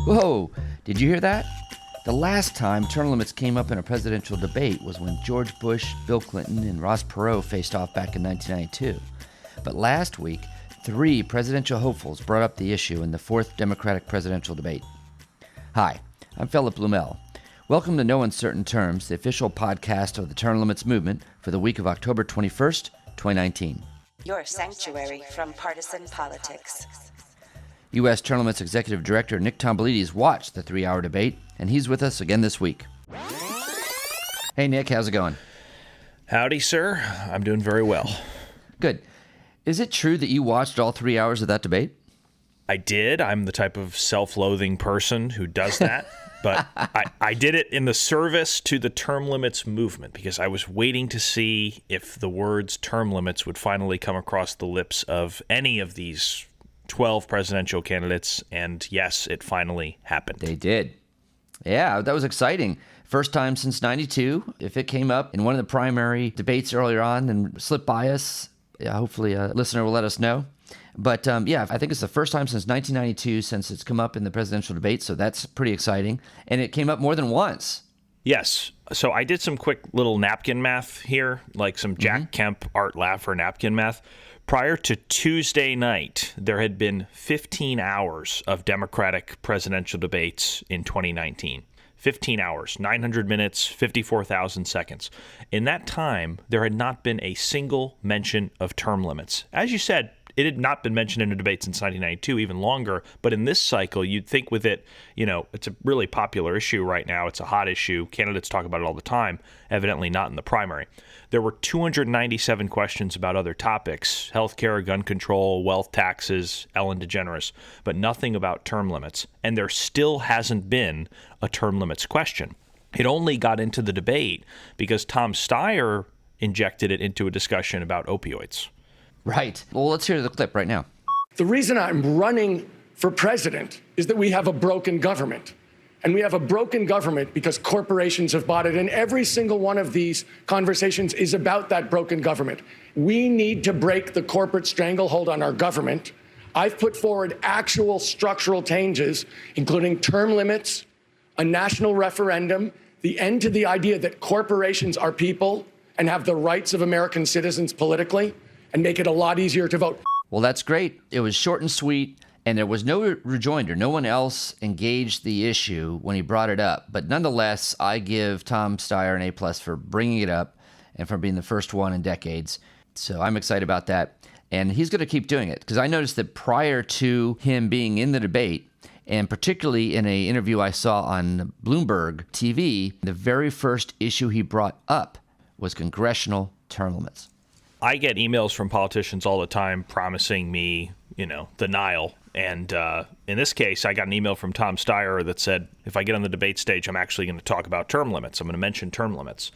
Whoa, did you hear that? The last time term limits came up in a presidential debate was when George Bush, Bill Clinton, and Ross Perot faced off back in 1992. But last week, 3 presidential hopefuls brought up the issue in the 4th Democratic presidential debate. Hi, I'm Philip Blumel. Welcome to No Uncertain Terms, the official podcast of the term limits movement for the week of October 21st, 2019. Your sanctuary from partisan politics. U.S. Term Limits Executive Director Nick Tomboulides watched the 3-hour debate, and he's with us again this week. Hey, Nick, how's it going? Howdy, sir. I'm doing very well. Good. Is it true that you watched all 3 hours of that debate? I did. I'm the type of self-loathing person who does that. But I did it in the service to the term limits movement because I was waiting to see if the words term limits would finally come across the lips of any of these 12 presidential candidates, and yes, it finally happened. They did. Yeah, that was exciting. First time since 92. If it came up in one of the primary debates earlier on and slipped by us, hopefully a listener will let us know. But yeah, I think it's the first time since 1992 since it's come up in the presidential debate, so that's pretty exciting. And it came up more than once. Yes. So I did some quick little napkin math here, like some Jack Kemp Art Laffer napkin math. Prior to Tuesday night, there had been 15 hours of Democratic presidential debates in 2019. 15 hours, 900 minutes, 54,000 seconds. In that time, there had not been a single mention of term limits. As you said, it had not been mentioned in a debate since 1992, even longer. But in this cycle, you'd think with it, it's a really popular issue right now. It's a hot issue. Candidates talk about it all the time, evidently not in the primary. There were 297 questions about other topics, healthcare, gun control, wealth taxes, Ellen DeGeneres, but nothing about term limits. And there still hasn't been a term limits question. It only got into the debate because Tom Steyer injected it into a discussion about opioids. Right. Well, let's hear the clip right now. The reason I'm running for president is that we have a broken government. And we have a broken government because corporations have bought it. And every single one of these conversations is about that broken government. We need to break the corporate stranglehold on our government. I've put forward actual structural changes, including term limits, a national referendum, the end to the idea that corporations are people and have the rights of American citizens politically, and make it a lot easier to vote. Well, that's great. It was short and sweet, and there was no rejoinder. No one else engaged the issue when he brought it up. But nonetheless, I give Tom Steyer an A+ for bringing it up and for being the first one in decades. So I'm excited about that. And he's going to keep doing it because I noticed that prior to him being in the debate, and particularly in an interview I saw on Bloomberg TV, the very first issue he brought up was congressional term limits. I get emails from politicians all the time promising me, the Nile. And in this case, I got an email from Tom Steyer that said, if I get on the debate stage, I'm actually going to talk about term limits. I'm going to mention term limits.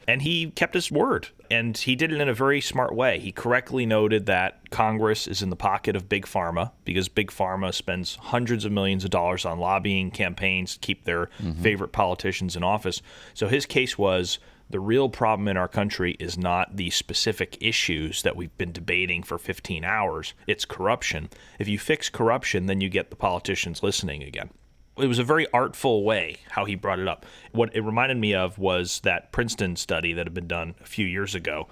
And he kept his word. And he did it in a very smart way. He correctly noted that Congress is in the pocket of Big Pharma because Big Pharma spends hundreds of millions of dollars on lobbying campaigns to keep their favorite politicians in office. So his case was, the real problem in our country is not the specific issues that we've been debating for 15 hours. It's corruption. If you fix corruption, then you get the politicians listening again. It was a very artful way how he brought it up. What it reminded me of was that Princeton study that had been done a few years ago,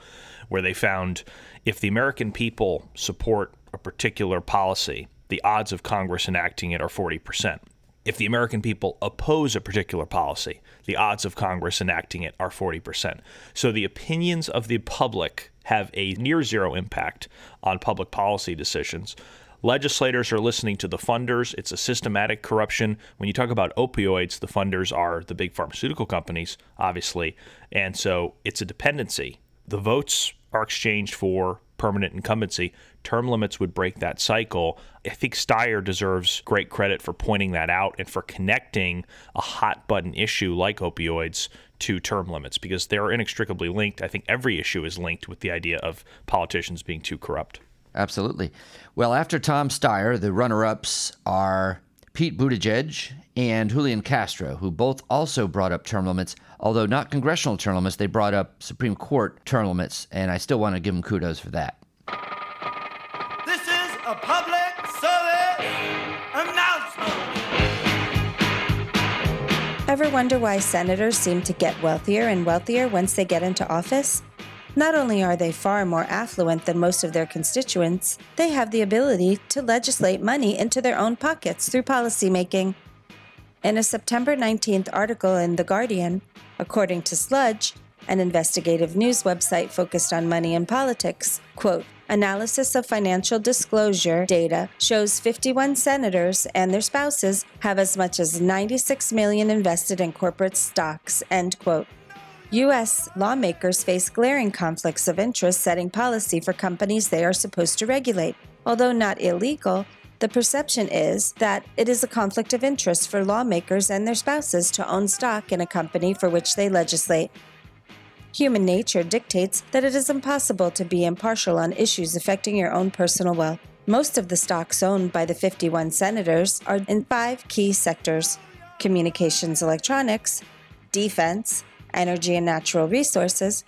where they found if the American people support a particular policy, the odds of Congress enacting it are 40%. If the American people oppose a particular policy, the odds of Congress enacting it are 40%. So the opinions of the public have a near zero impact on public policy decisions. Legislators are listening to the funders. It's a systematic corruption. When you talk about opioids, the funders are the big pharmaceutical companies, obviously. And so it's a dependency. The votes are exchanged for permanent incumbency. Term limits would break that cycle. I think Steyer deserves great credit for pointing that out and for connecting a hot button issue like opioids to term limits because they're inextricably linked. I think every issue is linked with the idea of politicians being too corrupt. Absolutely. Well, after Tom Steyer, the runner-ups are Pete Buttigieg and Julian Castro, who both also brought up term limits, although not congressional term limits. They brought up Supreme Court term limits, and I still want to give them kudos for that. This is a public service announcement. Ever wonder why senators seem to get wealthier and wealthier once they get into office? Not only are they far more affluent than most of their constituents, they have the ability to legislate money into their own pockets through policymaking. In a September 19th article in The Guardian, according to Sludge, an investigative news website focused on money and politics, quote, analysis of financial disclosure data shows 51 senators and their spouses have as much as $96 million invested in corporate stocks, end quote. U.S. lawmakers face glaring conflicts of interest setting policy for companies they are supposed to regulate. Although not illegal, the perception is that it is a conflict of interest for lawmakers and their spouses to own stock in a company for which they legislate. Human nature dictates that it is impossible to be impartial on issues affecting your own personal wealth. Most of the stocks owned by the 51 senators are in 5 key sectors: communications electronics, defense, energy and natural resources,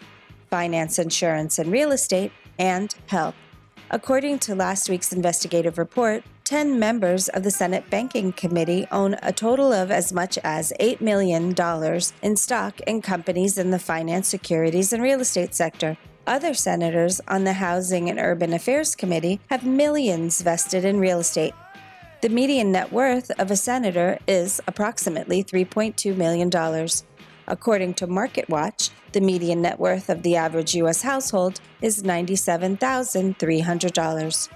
finance, insurance and real estate, and health. According to last week's investigative report, 10 members of the Senate Banking Committee own a total of as much as $8 million in stock in companies in the finance, securities, and real estate sector. Other senators on the Housing and Urban Affairs Committee have millions vested in real estate. The median net worth of a senator is approximately $3.2 million. According to MarketWatch, the median net worth of the average U.S. household is $97,300.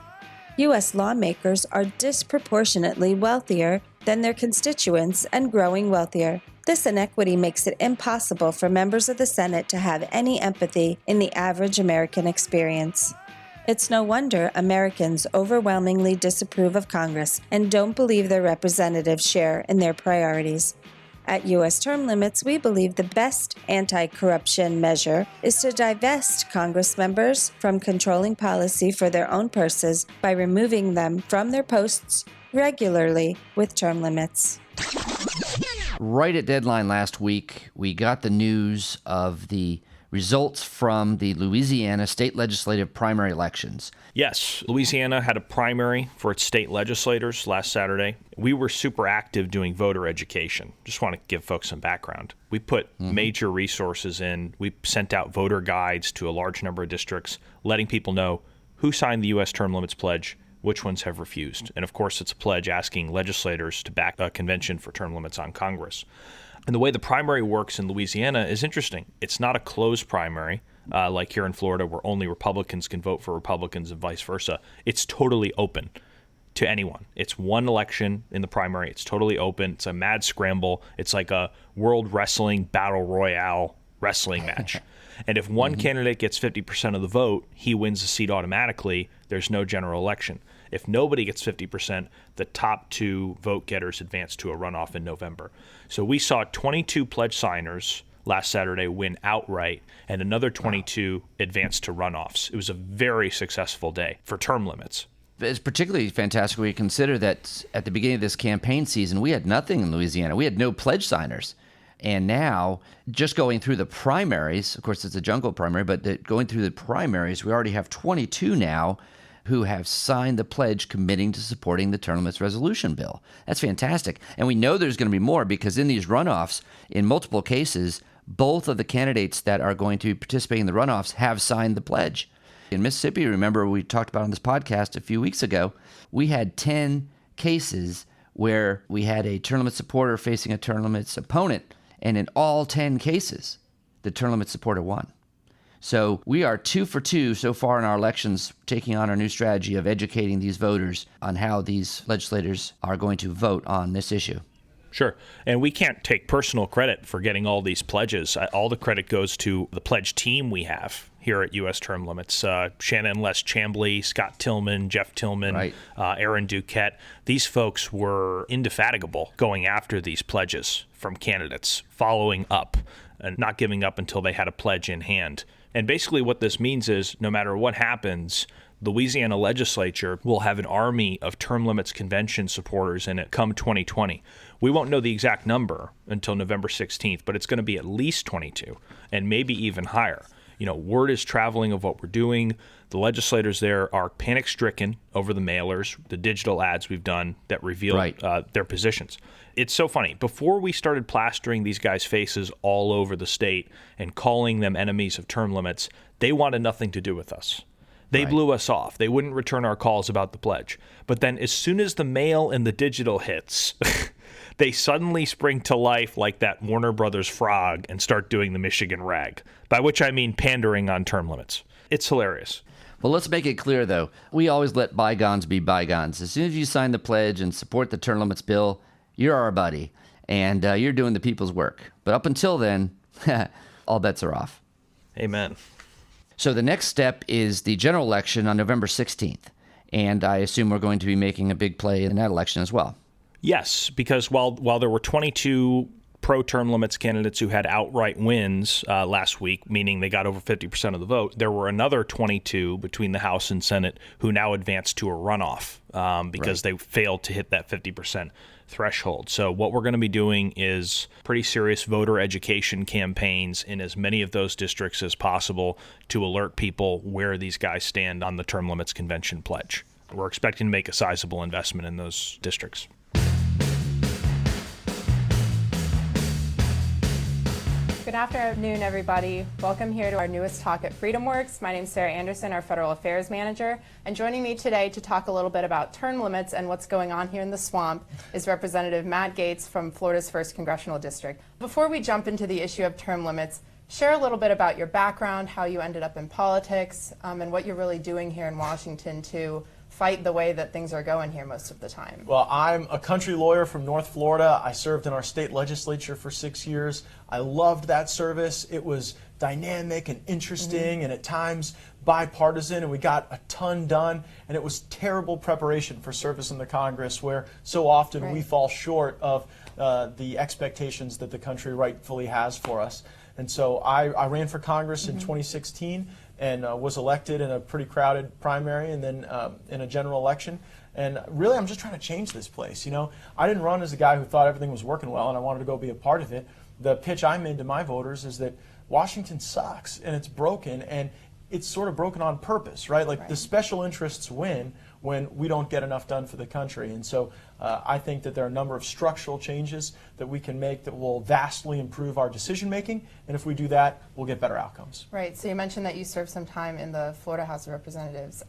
U.S. lawmakers are disproportionately wealthier than their constituents and growing wealthier. This inequity makes it impossible for members of the Senate to have any empathy in the average American experience. It's no wonder Americans overwhelmingly disapprove of Congress and don't believe their representatives share in their priorities. At U.S. term limits, we believe the best anti-corruption measure is to divest Congress members from controlling policy for their own purses by removing them from their posts regularly with term limits. Right at deadline last week, we got the news of the results from the Louisiana state legislative primary elections. Yes, Louisiana had a primary for its state legislators last Saturday. We were super active doing voter education. Just want to give folks some background. We put major resources in. We sent out voter guides to a large number of districts, letting people know who signed the U.S. term limits pledge, which ones have refused. And of course, it's a pledge asking legislators to back a convention for term limits on Congress. And the way the primary works in Louisiana is interesting. It's not a closed primary like here in Florida where only Republicans can vote for Republicans and vice versa. It's totally open to anyone. It's one election in the primary. It's totally open. It's a mad scramble. It's like a World Wrestling Battle Royale wrestling match. And if one candidate gets 50% of the vote, he wins the seat automatically. There's no general election. If nobody gets 50%, the top 2 vote getters advance to a runoff in November. So we saw 22 pledge signers last Saturday win outright, and another 22 advance to runoffs. It was a very successful day for term limits. It's particularly fantastic when you consider that at the beginning of this campaign season, we had nothing in Louisiana. We had no pledge signers. And now, just going through the primaries, of course, it's a jungle primary, but going through the primaries, we already have 22 now who have signed the pledge committing to supporting the term limits resolution bill. That's fantastic. And we know there's going to be more because in these runoffs, in multiple cases, both of the candidates that are going to participate in the runoffs have signed the pledge. In Mississippi, remember we talked about on this podcast a few weeks ago, we had 10 cases where we had a term limits supporter facing a term limits opponent. And in all 10 cases, the term limits supporter won. So we are 2 for 2 so far in our elections, taking on our new strategy of educating these voters on how these legislators are going to vote on this issue. Sure. And we can't take personal credit for getting all these pledges. All the credit goes to the pledge team we have here at U.S. Term Limits. Shannon Les Chambly, Scott Tillman, Jeff Tillman, right. Aaron Duquette. These folks were indefatigable going after these pledges from candidates, following up and not giving up until they had a pledge in hand. And basically what this means is no matter what happens, the Louisiana legislature will have an army of term limits convention supporters in it come 2020. We won't know the exact number until November 16th, but it's going to be at least 22 and maybe even higher. word is traveling of what we're doing. The legislators there are panic-stricken over the mailers, the digital ads we've done that reveal their positions. It's so funny. Before we started plastering these guys' faces all over the state and calling them enemies of term limits, they wanted nothing to do with us. They blew us off. They wouldn't return our calls about the pledge. But then as soon as the mail and the digital hits, they suddenly spring to life like that Warner Brothers frog and start doing the Michigan rag, by which I mean pandering on term limits. It's hilarious. Well, let's make it clear, though. We always let bygones be bygones. As soon as you sign the pledge and support the term limits bill, you're our buddy, and you're doing the people's work. But up until then, all bets are off. Amen. So the next step is the general election on November 16th, and I assume we're going to be making a big play in that election as well. Yes, because while there were 22 pro-term limits candidates who had outright wins last week, meaning they got over 50% of the vote, there were another 22 between the House and Senate who now advanced to a runoff because they failed to hit that 50% threshold. So what we're going to be doing is pretty serious voter education campaigns in as many of those districts as possible to alert people where these guys stand on the term limits convention pledge. We're expecting to make a sizable investment in those districts. Good afternoon, everybody. Welcome here to our newest talk at FreedomWorks. My name is Sarah Anderson, our Federal Affairs Manager, and joining me today to talk a little bit about term limits and what's going on here in the swamp is Representative Matt Gaetz from Florida's 1st Congressional District. Before we jump into the issue of term limits, share a little bit about your background, how you ended up in politics, and what you're really doing here in Washington to fight the way that things are going here most of the time. Well, I'm a country lawyer from North Florida. I served in our state legislature for 6 years. I loved that service. It was dynamic and interesting and at times bipartisan, and we got a ton done. And it was terrible preparation for service in the Congress, where so often we fall short of the expectations that the country rightfully has for us. And so I ran for Congress in 2016 and was elected in a pretty crowded primary and then in a general election. And really, I'm just trying to change this place. I didn't run as a guy who thought everything was working well and I wanted to go be a part of it. The pitch I made to my voters is that Washington sucks and it's broken, and it's sort of broken on purpose, right? The special interests win when we don't get enough done for the country. And so I think that there are a number of structural changes that we can make that will vastly improve our decision making. And if we do that, we'll get better outcomes. Right. So you mentioned that you served some time in the Florida House of Representatives.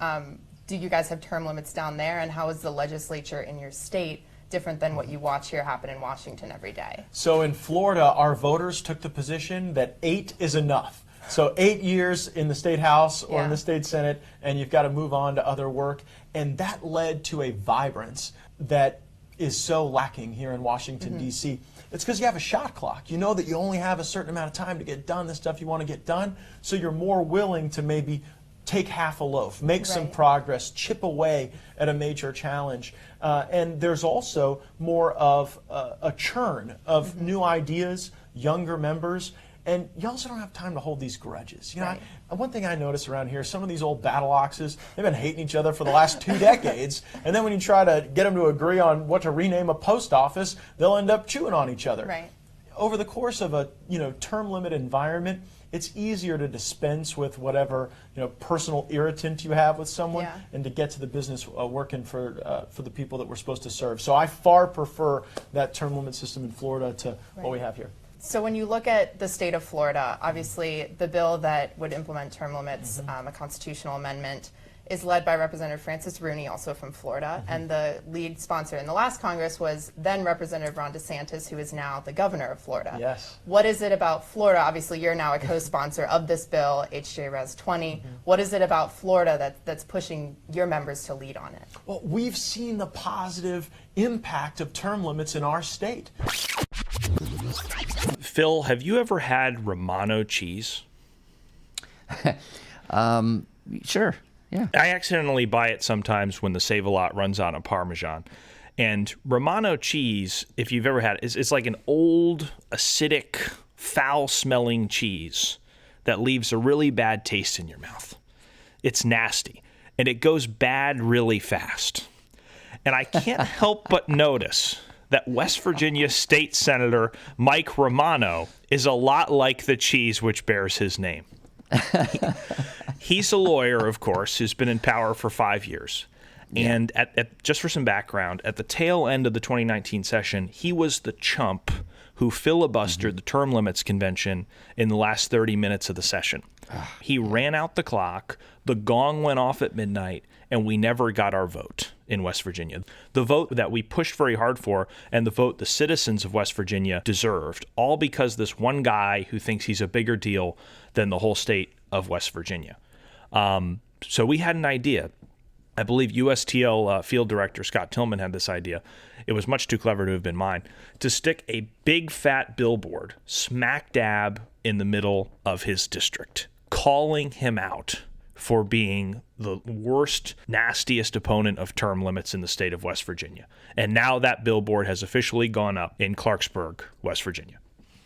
Do you guys have term limits down there? And how is the legislature in your state different than what you watch here happen in Washington every day? So in Florida, our voters took the position that 8 is enough. So 8 years in the state house or in the state senate, and you've got to move on to other work. And that led to a vibrance that is so lacking here in Washington, D.C. It's because you have a shot clock. You know that you only have a certain amount of time to get done the stuff you want to get done. So you're more willing to maybe take half a loaf, make some progress, chip away at a major challenge. And there's also more of a churn of new ideas, younger members. And you also don't have time to hold these grudges. One thing I notice around here, some of these old battle oxes, they've been hating each other for the last 2 decades. And then when you try to get them to agree on what to rename a post office, they'll end up chewing on each other. Right. Over the course of a term limit environment, it's easier to dispense with whatever personal irritant you have with someone and to get to the business working for the people that we're supposed to serve. So I far prefer that term limit system in Florida to what we have here. So when you look at the state of Florida, obviously the bill that would implement term limits, a constitutional amendment, is led by Representative Francis Rooney, also from Florida, and the lead sponsor in the last Congress was then Representative Ron DeSantis, who is now the governor of Florida. Yes. What is it about Florida? Obviously, you're now a co-sponsor of this bill, HJ Res 20. What is it about Florida that's pushing your members to lead on it? Well, we've seen the positive impact of term limits in our state. Phil, have you ever had Romano cheese? Sure. Yeah. I accidentally buy it sometimes when the Save-A-Lot runs out of Parmesan. And Romano cheese, if you've ever had it, it's like an old, acidic, foul-smelling cheese that leaves a really bad taste in your mouth. It's nasty, and it goes bad really fast. And I can't help but notice that West Virginia State Senator Mike Romano is a lot like the cheese which bears his name. He's a lawyer, of course, who's been in power for 5 years. Yeah. And at just for some background, at the tail end of the 2019 session, he was the chump who filibustered the term limits convention in the last 30 minutes of the session. He ran out the clock, the gong went off at midnight, and we never got our vote in West Virginia. The vote that we pushed very hard for, and the vote the citizens of West Virginia deserved, all because this one guy who thinks he's a bigger deal than the whole state of West Virginia. So we had an idea. I believe USTL Field Director Scott Tillman had this idea. It was much too clever to have been mine, to stick a big fat billboard smack dab in the middle of his district, calling him out for being the worst, nastiest opponent of term limits in the state of West Virginia. And now that billboard has officially gone up in Clarksburg, West Virginia.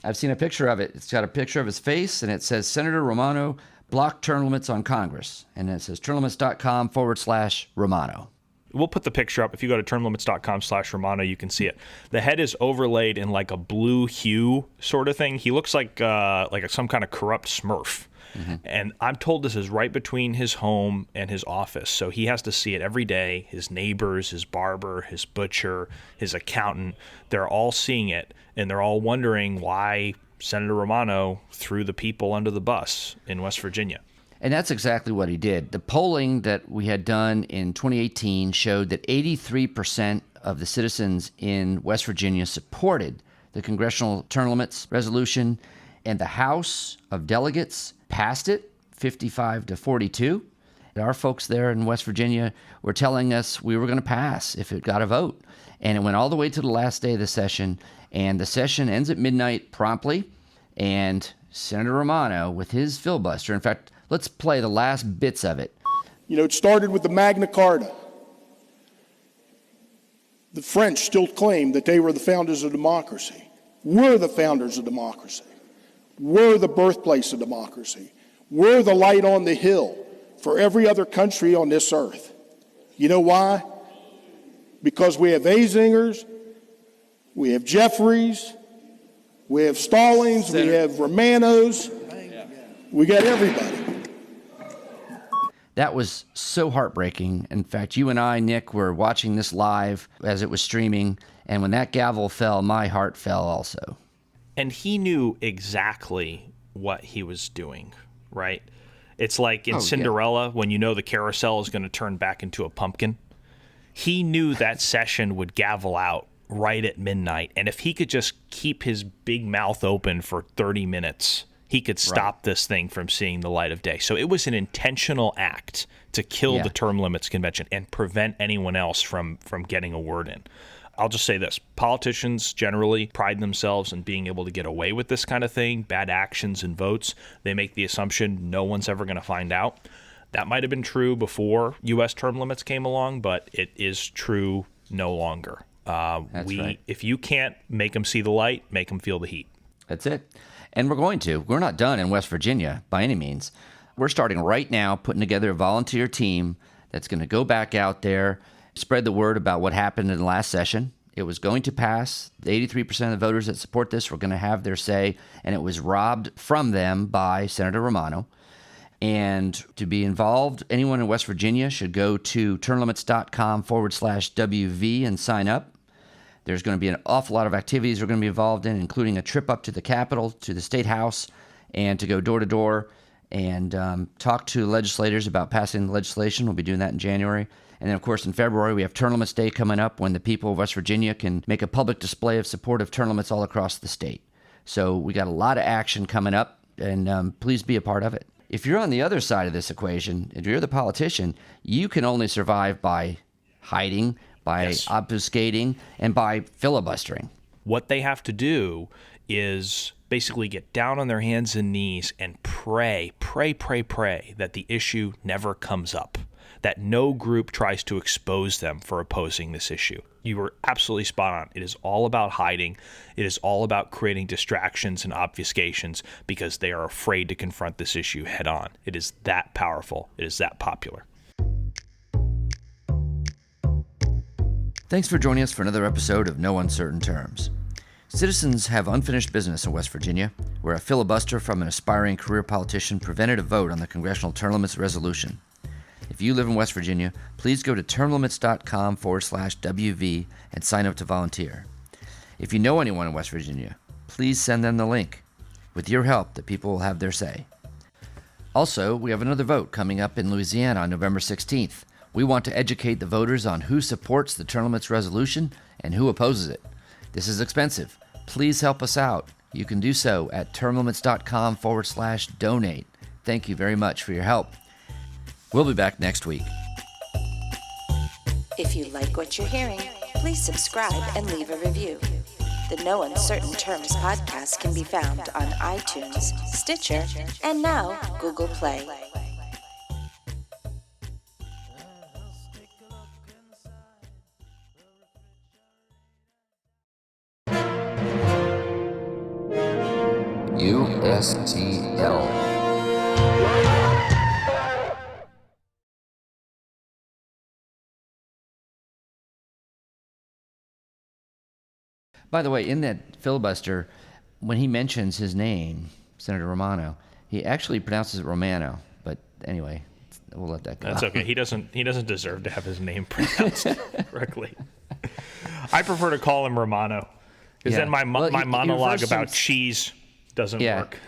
I've seen a picture of it. It's got a picture of his face, and it says, Senator Romano blocked term limits on Congress. And it says termlimits.com/Romano. We'll put the picture up. If you go to termlimits.com/Romano, you can see it. The head is overlaid in like a blue hue sort of thing. He looks like some kind of corrupt Smurf. Mm-hmm. And I'm told this is right between his home and his office. So he has to see it every day. His neighbors, his barber, his butcher, his accountant, they're all seeing it. And they're all wondering why Senator Romano threw the people under the bus in West Virginia. And that's exactly what he did. The polling that we had done in 2018 showed that 83% of the citizens in West Virginia supported the congressional term limits resolution, and the House of Delegates passed it 55-42. Our folks there in West Virginia were telling us we were going to pass if it got a vote. And it went all the way to the last day of the session, and the session ends at midnight promptly, and Senator Romano, with his filibuster, in fact, let's play the last bits of it. You know, it started with the Magna Carta. The French still claim that they were the founders of democracy. We're the founders of democracy. We're the birthplace of democracy. We're the light on the hill for every other country on this earth. You know why? Because we have Azingers, we have Jeffries, we have Stallings, we have Romanos, we got everybody. That was so heartbreaking. In fact, you and I, Nick, were watching this live as it was streaming, and when that gavel fell, my heart fell also. And he knew exactly what he was doing, right? It's like in Cinderella, when you know the carousel is going to turn back into a pumpkin. He knew that session would gavel out right at midnight, and if he could just keep his big mouth open for 30 minutes, he could stop this thing from seeing the light of day. So it was an intentional act to kill the term limits convention and prevent anyone else from getting a word in. I'll just say this. Politicians generally pride themselves in being able to get away with this kind of thing, bad actions and votes. They make the assumption no one's ever going to find out. That might have been true before U.S. term limits came along, but it is true no longer. Right. If you can't make them see the light, make them feel the heat. That's it. And we're going to. We're not done in West Virginia by any means. We're starting right now putting together a volunteer team that's going to go back out there, spread the word about what happened in the last session. It was going to pass. The 83% of the voters that support this were going to have their say, and it was robbed from them by Senator Romano. And to be involved, anyone in West Virginia should go to termlimits.com/WV and sign up. There's going to be an awful lot of activities we're going to be involved in, including a trip up to the Capitol, to the State House, and to go door to door and talk to legislators about passing the legislation. We'll be doing that in January. And then, of course, in February, we have Term Limits Day coming up, when the people of West Virginia can make a public display of support of term limits all across the state. So we got a lot of action coming up, and please be a part of it. If you're on the other side of this equation, if you're the politician, you can only survive by hiding, by obfuscating, and by filibustering. What they have to do is basically get down on their hands and knees and pray that the issue never comes up, that no group tries to expose them for opposing this issue. You were absolutely spot on. It is all about hiding. It is all about creating distractions and obfuscations because they are afraid to confront this issue head on. It is that powerful. It is that popular. Thanks for joining us for another episode of No Uncertain Terms. Citizens have unfinished business in West Virginia, where a filibuster from an aspiring career politician prevented a vote on the congressional term limits resolution. If you live in West Virginia, please go to termlimits.com/WV and sign up to volunteer. If you know anyone in West Virginia, please send them the link. With your help, the people will have their say. Also, we have another vote coming up in Louisiana on November 16th. We want to educate the voters on who supports the term limits resolution and who opposes it. This is expensive. Please help us out. You can do so at termlimits.com/donate. Thank you very much for your help. We'll be back next week. If you like what you're hearing, please subscribe and leave a review. The No Uncertain Terms podcast can be found on iTunes, Stitcher, and now Google Play. USTL. By the way, in that filibuster, when he mentions his name, Senator Romano, he actually pronounces it Romano. But anyway, we'll let that go. That's okay. He doesn't deserve to have his name pronounced correctly. I prefer to call him Romano, because then my monologue about cheese doesn't work.